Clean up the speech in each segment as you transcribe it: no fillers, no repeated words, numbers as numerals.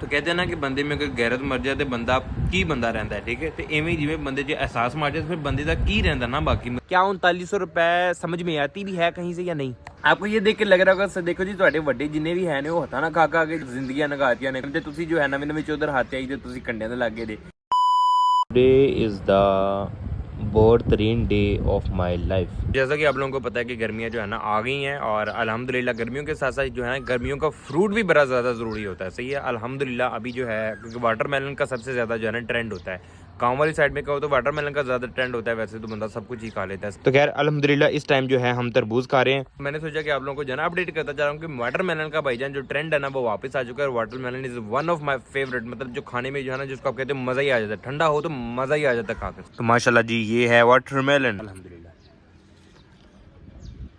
तो कहते हैं ना कि बंदे में अगर गैरत मर जाए तो बंदा की बंदा रहता है, ठीक है। तो इवें जिमें बंदे जो एहसास मर जाए तो फिर बंदे का की रहता ना बाकी। क्या 3900 रुपए समझ में आती भी है कहीं से या नहीं? आपको ये देख के लग रहा होगा देखो जी ਤੁਹਾਡੇ ਵੱਡੇ ਜਿੰਨੇ ਵੀ ਹੈ ਨੇ ਉਹ ਹੱਥਾਂ ਨਾਲ ਖਾ ਖਾ ਕੇ ਜ਼ਿੰਦਗੀਆਂ ਨਗਾਤੀਆਂ ਨੇ ਤੇ ਤੁਸੀਂ ਜੋ ਹੈ ਨਵੇਂ ਨਵੇਂ ਚੌਧਰ ਹੱਥ ਆਈ ਜੇ ਤੁਸੀਂ ਕੰਡਿਆਂ ਦੇ ਲੱਗੇ ਦੇ। Today is the बेहतरीन डे ऑफ माई लाइफ। जैसा कि आप लोगों को पता है कि गर्मियां जो है ना आ गई हैं और अल्हम्दुलिल्लाह गर्मियों के साथ साथ जो है गर्मियों का फ्रूट भी बड़ा ज़्यादा ज़रूरी होता है, सही है। अल्हम्दुलिल्लाह अभी जो है क्योंकि वाटरमेलन का सबसे ज़्यादा जो है ना ट्रेंड होता है। गाँव वाली साइड में कहो तो वाटरमेलन का ज़्यादा ट्रेंड होता है, वैसे तो बंदा सब कुछ ही खा लेता है। तो खैर अल्हम्दुलिल्लाह इस टाइम जो है हम तरबूज खा रहे हैं। मैंने सोचा कि आप लोगों को जो है ना अपडेट करता जा रहा हूँ कि वाटरमेलन का भाईजान जो ट्रेंड है ना वो वापस आ चुका है। Watermelon is one of my favourite, मतलब जो खाने में जो है ना जिसको आप कहते हैं मज़ा ही आ जाता है, ठंडा हो तो मज़ा ही आ जाता है खाकर। तो माशाल्लाह जी ये है वाटरमेलन अल्हम्दुलिल्लाह।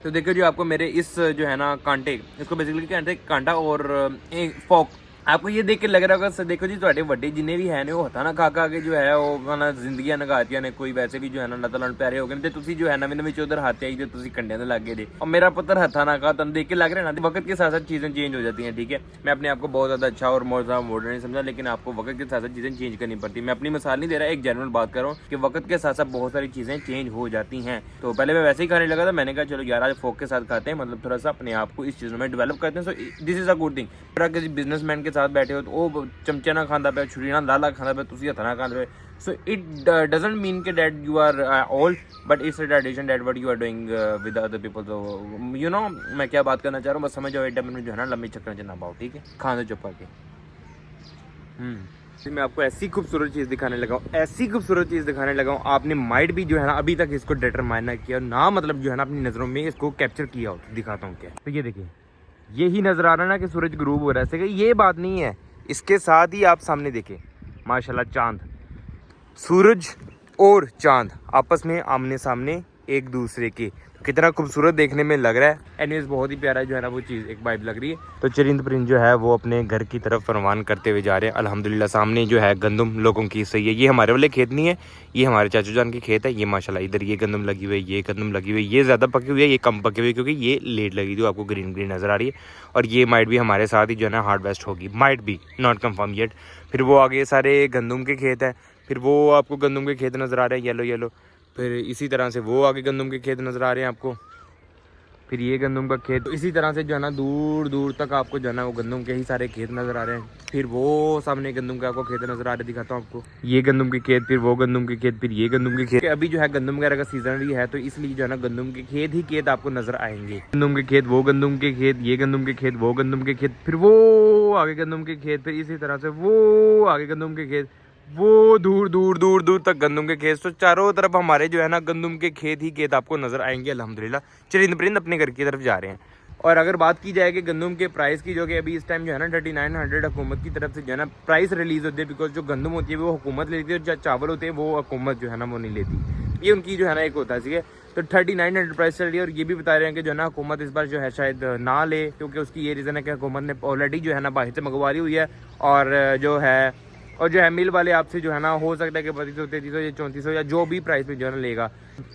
तो देखो जी आपको मेरे इस जो है ना कांटे, इसको बेसिकली क्या कहते हैं कांटा और एक फॉक। आपको ये देख के लग रहा होगा देखो जी ਤੁਹਾਡੇ ਵੱਡੇ ਜਿੰਨੇ ਵੀ ਹੈ ਨੇ ਉਹ ਹੱਥਾਂ ਨਾਲ ਖਾ ਖਾ ਕੇ ਜੋ ਹੈ ਉਹ ਨਾ ਜ਼ਿੰਦਗੀਆਂ ਨਗਾਤੀਆਂ ਨੇ, ਕੋਈ ਵੈਸੇ ਵੀ ਜੋ ਹੈ ਨਾ ਅੱਲਾਹ ਤਾਲਾ ਨੂੰ ਪਿਆਰੇ ਹੋ ਗਏ ਨੇ ਤੇ ਤੁਸੀਂ ਜੋ ਹੈ ਨਵੇਂ ਨਵੇਂ ਚੌਧਰ ਹੱਥ ਆਈ ਜੇ ਤੁਸੀਂ ਕੰਡਿਆਂ ਦੇ ਲੱਗੇ ਦੇ। और मेरा पुत्र हथा ना खा तुम देख के लग रहा है ना वक्त के साथ साथ चीज़ें चेंज हो जाती हैं, ठीक है। मैं अपने आप को बहुत ज़्यादा अच्छा और मॉडर्न नहीं समझा, लेकिन आपको वक्त के साथ साथ चीज़ें चेंज करनी पड़ती। मैं अपनी मिसाल नहीं दे रहा, एक जनरल बात कर रहा हूँ कि वक्त के साथ साथ बहुत सारी चीज़ें चेंज हो जाती हैं। तो पहले मैं वैसे ही खाने लगा था, मैंने कहा चलो यार आज फोक के साथ खाते हैं, मतलब थोड़ा सा अपने आप को इस चीज़ों में डेवलप करते हैं। So this is a good thing. अगर किसी बिजनेसमैन के साथ बैठे हो तो वो चमचे ना खाता पे, छुरी ना लाला खाता पे, तुसी हथा ना खाते पे। So it doesn't mean that you are old, but it's a tradition that what you are doing with the other people. So you know मैं क्या बात करना चाह रहा हूँ, बस समझ जाओ। 8 मिनट जो है ना लंबे चक्कर से ना पाओ, ठीक है। खाना चुप करके मैं आपको ऐसी खूबसूरत चीज़ दिखाने लगा हूँ, ऐसी खूबसूरत चीज़ दिखाने लगा हूँ। आपने माइट भी जो है ना अभी तक इसको डिटरमाइन ना किया ना, मतलब जो है ना अपनी नज़रों में इसको कैप्चर किया हो। दिखाता हूँ क्या। तो ये देखिए यही नज़र आ रहा है ना कि सूरज ग्रूब हो रहा है, ये बात नहीं है। इसके साथ ही आप सामने देखें माशाल्लाह चांद, सूरज और चांद आपस में आमने सामने एक दूसरे के, कितना खूबसूरत देखने में लग रहा है। एनीवेज बहुत ही प्यारा जो है ना वो चीज़ एक वाइब लग रही है। तो चरिंद परिंद जो है वो अपने घर की तरफ रवान करते हुए जा रहे हैं। अल्हम्दुलिल्लाह सामने जो है गंदम लोगों की सही है। ये हमारे वाले खेत नहीं है, ये हमारे चाचू जान की खेत है। ये माशाल्लाह इधर ये गंदम लगी हुई है, ये गंदम लगी हुई है। ये ज़्यादा पकी हुई है, ये कम पकी हुई है क्योंकि ये लेट लगी थी, आपको ग्रीन ग्रीन नज़र आ रही है। और ये माइट भी हमारे साथ ही जो है ना हार्वेस्ट होगी, माइट भी नॉट कन्फर्म येट। फिर वो आगे सारे गंदम के खेत है, फिर वो आपको गंदम के खेत नज़र आ रहे हैं येलो येलो। फिर इसी तरह से वो आगे गंदम के खेत नज़र आ रहे हैं आपको, फिर ये गंदम का खेत। तो इसी तरह से जो है ना दूर दूर तक आपको जो है ना वो गंदम के ही सारे खेत नज़र आ रहे हैं। फिर वो सामने गंदम के आपको खेत नज़र आ रहे, दिखाता हूँ आपको। ये गंदम के खेत, फिर वो गंदम के खेत, फिर ये गंदम के खेत। अभी जो है गंदम वगैरह का सीजन भी है, तो इसलिए जो है ना गंदम के खेत ही खेत आपको नज़र आएंगे। गंदम के खेत, वो गंदम के खेत, ये गंदम के खेत, वो गंदम के खेत, फिर वो आगे गंदम के खेत, फिर इसी तरह से वो आगे गंदम के खेत, वो दूर दूर दूर दूर तक गंदम के खेत। तो चारों तरफ हमारे जो है ना गंदम के खेत ही खेत आपको नज़र आएंगे। अल्हम्दुलिल्लाह चरिंद परिंद अपने घर की तरफ जा रहे हैं। और अगर बात की जाए कि गंदम के प्राइस की, जो कि अभी इस टाइम जो है ना 3900 हुकूमत की तरफ से जो है ना प्राइस रिलीज़ होती है, बिकॉज जो गंदम होती है वो हुकूमत लेती है और जो चावल होते हैं वो हुकूमत जो है ना वो नहीं लेती। ये उनकी जो है ना एक होता है, ठीक है। तो 3900 प्राइस चल रही है और ये भी बता रहे हैं कि जो है ना हुकूमत इस बार जो है शायद ना ले, क्योंकि उसकी ये रीज़न है कि हुकूमत ने ऑलरेडी जो है ना बाहर से मंगवा ली हुई है। और जो है मिल वाले आपसे जो है ना हो सकता है कि 3200 3300 या 3400 या जो भी प्राइस पे जो है ना लेगा,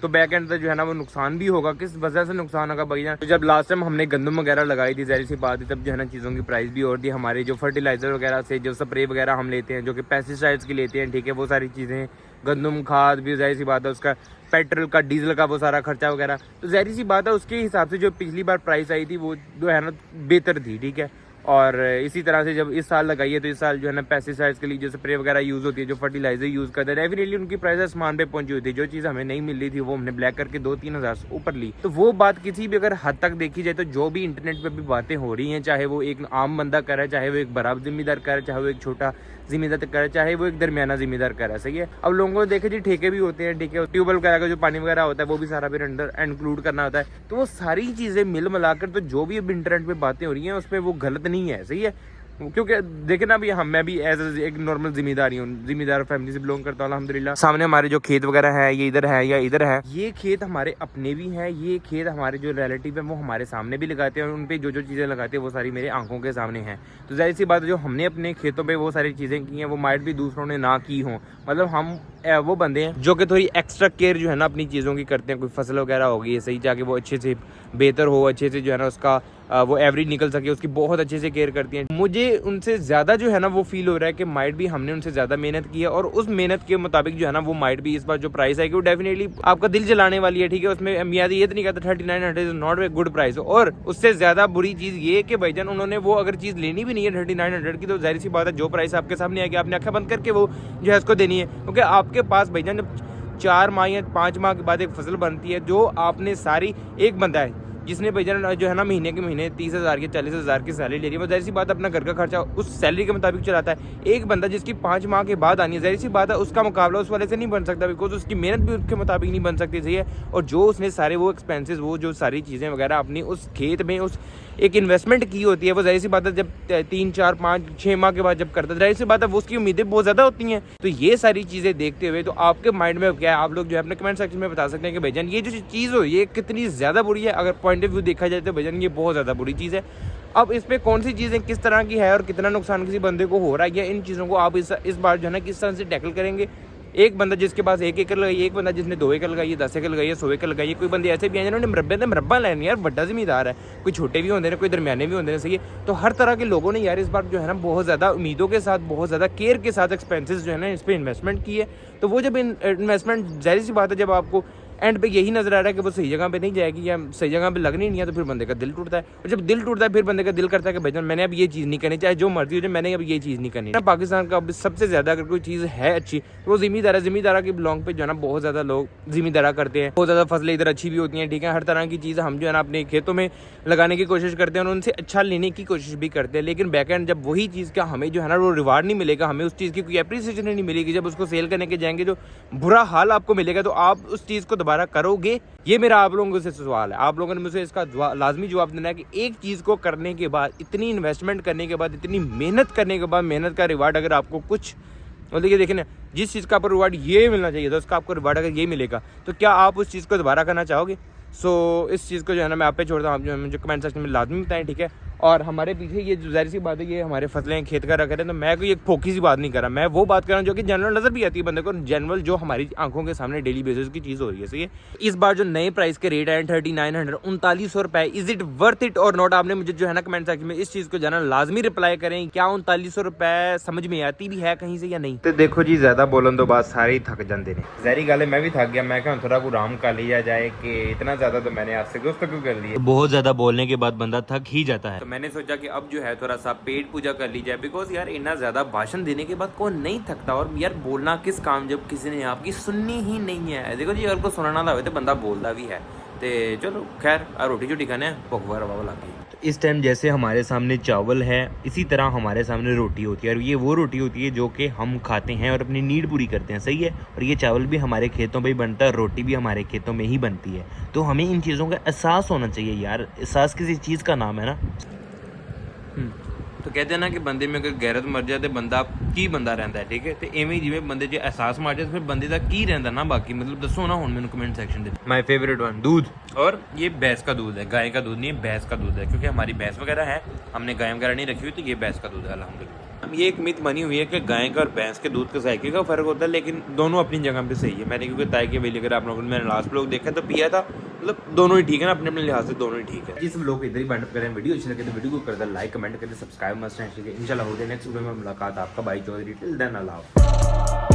तो बैक एंड तक जो है ना वो नुकसान भी होगा। किस वजह से नुकसान होगा भाई जान? तो जब लास्ट टाइम हमने गंदम वगैरह लगाई थी, ज़ाहिर सी बात है तब जो है ना चीज़ों की प्राइस भी और थी। हमारे जो फर्टिलाइज़र वगैरह से जो स्प्रे वगैरह हम लेते हैं, जो कि पेस्टिसाइड्स की लेते हैं, ठीक है, वो सारी चीज़ें, गंदम खाद भी ज़ाहिर सी बात है उसका पेट्रोल का डीजल का वो सारा खर्चा वगैरह, तो ज़ाहिर सी बात है उसके हिसाब से जो पिछली बार प्राइस आई थी वो जो है ना बेहतर थी, ठीक है। और इसी तरह से जब इस साल लगाई है तो इस साल जो है ना पेस्टिसाइड्स के लिए जो स्प्रे वगैरह यूज़ होती है, जो फर्टिलाइजर यूज़ करते हैं, डेफिनेटली उनकी प्राइस आसमान पे पहुंची हुई थी। जो चीज़ हमें नहीं मिल रही थी वो हमने ब्लैक करके 2-3 हज़ार से ऊपर ली। तो वो बात किसी भी अगर हद तक देखी जाए तो जो भी इंटरनेट पे भी बातें हो रही हैं, चाहे वो एक आम बंदा कर रहा है, चाहे वो एक बड़ा जिम्मेदार कर रहा है, चाहे वो एक छोटा जिम्मेदार कर रहा है, चाहे वो एक दरमियाना जिम्मेदार कर रहा है, सही है। अब लोगों को देखे जी ठेके भी होते हैं, ठीक है, ट्यूबवेल वगैरह का जो पानी वगैरह होता है वो भी सारा फिर अंडर इंक्लूड करना होता है। तो वो सारी चीज़ें मिल मिलाकर तो जो भी अब इंटरनेट पे बातें हो रही हैं उस पर वो गलत नहीं है, सही है। क्योंकि देखे ना अभी मैं भी एज एक नॉर्मल जिम्मेदार फैमिली से बिलोंग करता हूँ अल्हम्दुलिल्लाह। सामने हमारे जो खेत वगैरह है ये इधर है या इधर है, ये खेत हमारे अपने भी हैं, ये खेत हमारे जो रिलेटिव है वो हमारे सामने भी लगाते हैं और उन पे जो जो चीज़ें लगाते हैं वो सारी मेरे आंखों के सामने हैं। तो जाहिर सी बात है जो हमने अपने खेतों पे वो सारी चीज़ें की हैं वो माइट भी दूसरों ने ना की हों, मतलब हम वो बंदे हैं जो कि थोड़ी एक्स्ट्रा केयर जो है ना अपनी चीज़ों की करते हैं। कोई फसल वगैरह होगी सही जाके वो अच्छे से बेहतर हो, अच्छे से जो है ना उसका वो एवरेज निकल सके, उसकी बहुत अच्छे से केयर करती हैं। मुझे उनसे ज़्यादा जो है ना वो फील हो रहा है कि माइट भी हमने उनसे ज़्यादा मेहनत की है और उस मेहनत के मुताबिक जो है ना वो माइट भी इस बार जो प्राइस है कि वो डेफिनेटली आपका दिल जलाने वाली है। ठीक है, उसमें मियाँ ये तो नहीं कहता 3900 is not a good price. और उससे ज़्यादा बुरी चीज़ ये है कि भाईजान उन्होंने वो अगर चीज़ लेनी भी नहीं है 3900 की, तो जाहिर सी बात है जो प्राइस आपके सामने आएगी आपने आंखें बंद करके वो जो है उसको देनी है। क्योंकि आपके पास भाईजान जब 4 माह या 5 माह के बाद एक फसल बनती है जो आपने सारी, एक बंदा है जिसने भाईजान जो है ना महीने के महीने 30,000 की 40,000 की सैलरी ले रही है, वो जाहिर सी बात है अपना घर का खर्चा उस सैलरी के मुताबिक चलाता है। एक बंदा जिसकी 5 माह के बाद आनी है, जाहिर सी बात है उसका मुकाबला उस वाले से नहीं बन सकता, बिकॉज उसकी मेहनत भी उसके मुताबिक नहीं बन सकती। सही है, और जो उसने सारे वो एक्सपेंसेस, वो जो सारी चीज़ें वगैरह अपनी उस खेत में उस एक इन्वेस्टमेंट की होती है, वो जाहिर सी बात है जब 3, 4, 5, 6 माह के बाद जब करता है, जाहिर सी बात है वो उसकी उम्मीदें बहुत ज़्यादा होती हैं। तो ये सारी चीज़ें देखते हुए तो आपके माइंड में क्या है, आप लोग जो है अपने कमेंट सेक्शन में बता सकते हैं कि भाईजान ये जो चीज़ हो ये कितनी ज़्यादा बुरी है। अगर पॉइंट ऑफ व्यू देखा जाए तो भाईजान ये बहुत ज़्यादा बुरी चीज़ है। अब इस पे कौन सी चीज़ें किस तरह की है और कितना नुकसान किसी बंदे को हो रहा है, या इन चीज़ों को आप इस बार जो है ना किस तरह से टैकल करेंगे। एक बंदा जिसके पास 1 एकड़ लगाई है, एक बंदा जिसने 2 एकड़ लगाई है, 10 एकड़ लगाई है, 100 एकड़ लगाई है, कोई बंदे ऐसे भी हैं जिन्होंने मरब्बा लेने, यार बड़ा जिम्मेदार है, कोई छोटे भी होते हैं, कोई दरमियाने भी होते हैं। सही है, तो हर तरह के लोगों ने यार इस बार जो है ना बहुत ज़्यादा उम्मीदों के साथ, बहुत ज़्यादा केयर के साथ एक्सपेंसेस जो है ना इस पर इन्वेस्टमेंट की है। तो वो जब इन्वेस्टमेंट, जाहिर सी बात है जब आपको एंड पे यही नजर आ रहा है कि वो सही जगह पे नहीं जाएगी या सही जगह पे लगनी नहीं है, तो फिर बंदे का दिल टूटता है। और जब दिल टूटता है फिर बंदे का दिल करता है कि भाईजान मैंने अब ये चीज़ नहीं करनी, चाहे जो मर्जी हो जाए, मैंने अब ये चीज़ नहीं करनी। पाकिस्तान का अब सबसे ज़्यादा अगर कोई चीज़ है अच्छी तो वो ज़मींदारा की बिलोंग पे जो है ना बहुत ज़्यादा लोग ज़मींदारा करते हैं। बहुत ज़्यादा फसलें इधर अच्छी भी होती हैं, ठीक है, हर तरह की चीज़ हम जो है ना अपने खेतों में लगाने की कोशिश करते हैं और उनसे अच्छा लेने की कोशिश भी करते हैं। लेकिन बैक एंड जब वही चीज़ का हमें जो है ना वो रिवार्ड नहीं मिलेगा, हमें उस चीज़ की कोई अप्रिसिएशन नहीं मिलेगी, जब उसको सेल करने के जाएंगे जो बुरा हाल आपको मिलेगा, तो आप उस चीज़ को दोबारा करोगे? ये मेरा आप लोगों से सवाल है। आप लोगों ने मुझे इसका लाजमी जवाब देना है कि एक चीज़ को करने के बाद, इतनी इन्वेस्टमेंट करने के बाद, इतनी मेहनत करने के बाद, मेहनत का रिवार्ड अगर आपको कुछ, और देखिए देखिए ना, जिस चीज़ का आपको रिवार्ड ये मिलना चाहिए था उसका आपको रिवार्ड अगर ये मिलेगा, तो क्या आप उस चीज़ को दोबारा करना चाहोगे? सो इस चीज़ को जो है ना मैं आप पे छोड़ता हूँ, आप जो है मुझे कमेंट सेक्शन में लाजमी बताएं, ठीक है। और हमारे पीछे ये जो जाहिर सी बात है, ये हमारे फसलें खेत का रख रहे हैं, तो मैं कोई एक फोकी सी बात नहीं कर रहा, मैं वो बात कर रहा हूँ जो कि जनरल नजर भी आती है बंदे को, जनरल जो हमारी आंखों के सामने डेली बेसिस की चीज़ हो रही है। सही है, इस बार जो नए प्राइस के रेट आए 3900, 3900 रुपए, इज इट वर्थ इट और नॉट? आपने मुझे जो है ना कमेंट सेक्शन में इस चीज़ को जाना लाजमी रिप्लाई करें, क्या 3900 रुपए समझ में आती भी है कहीं से या नहीं? तो देखो जी, ज़्यादा बोलन तो बात सारे ही थक जाते हैं, जहरी गल है, मैं भी थक गया। मैं क्या थोड़ा को आराम कर लिया जाए कि इतना ज़्यादा तो मैंने आपसे गुफ्तगू कर ली है, बहुत ज्यादा बोलने के बाद बंदा थक ही जाता है। तो मैंने सोचा कि अब जो है थोड़ा सा पेट पूजा कर ली जाए, बिकॉज यार इतना ज़्यादा भाषण देने के बाद कौन नहीं थकता, और यार बोलना किस काम जब किसी ने आपकी सुननी ही नहीं है। देखो जी, अगर को सुनना ना हो तो बंदा बोलता भी है। तो चलो खैर, रोटी चोटी खाने भगवा रवा लगी। तो इस टाइम जैसे हमारे सामने चावल है, इसी तरह हमारे सामने रोटी होती है, और ये वो रोटी होती है जो कि हम खाते हैं और अपनी नीड पूरी करते हैं। सही है, और ये चावल भी हमारे खेतों में ही बनता है, रोटी भी हमारे खेतों में ही बनती है। तो हमें इन चीज़ों का एहसास होना चाहिए यार, एहसास किसी चीज़ का नाम है ना। तो कहते हैं ना कि बंदे में अगर गैरत मर जाए तो बंदा की बंदा रहता है, ठीक है। तो एवं जिमें बंदे जो एहसास मर जाए तो फिर बंदे का की रहता ना बाकी, मतलब दसो ना हुण मैंने कमेंट सेक्शन में। माय फेवरेट वन, दूध। और ये भैंस का दूध है, गाय का दूध नहीं है, भैंस का दूध है, क्योंकि हमारी भैंस वगैरह है, हमने गाय वगैरह नहीं रखी हुई, तो ये भैंस का दूध है अल्हम्दुलिल्लाह। ये एक मिथ बनी हुई है कि गाय का और भैंस के दूध के जायके का फर्क होता है, लेकिन दोनों अपनी जगह पे सही है। मैंने क्योंकि ताई के वेली, अगर आप लोगों ने मैंने लास्ट लोग देखा तो पिया था, मतलब दोनों ही ठीक है ना, अपने अपने लिहाज से दोनों ही ठीक है। जिस लोग इधर ही बैंड करें, वीडियो अच्छी लगे तो वीडियो को कर दे लाइक, कमेंट करें, सब्सक्राइब मस्ट है। इंशाल्लाह होते नेक्स्ट वीडियो में मुलाकात आपका भाई चौधरी। टिल देन अल्लाह।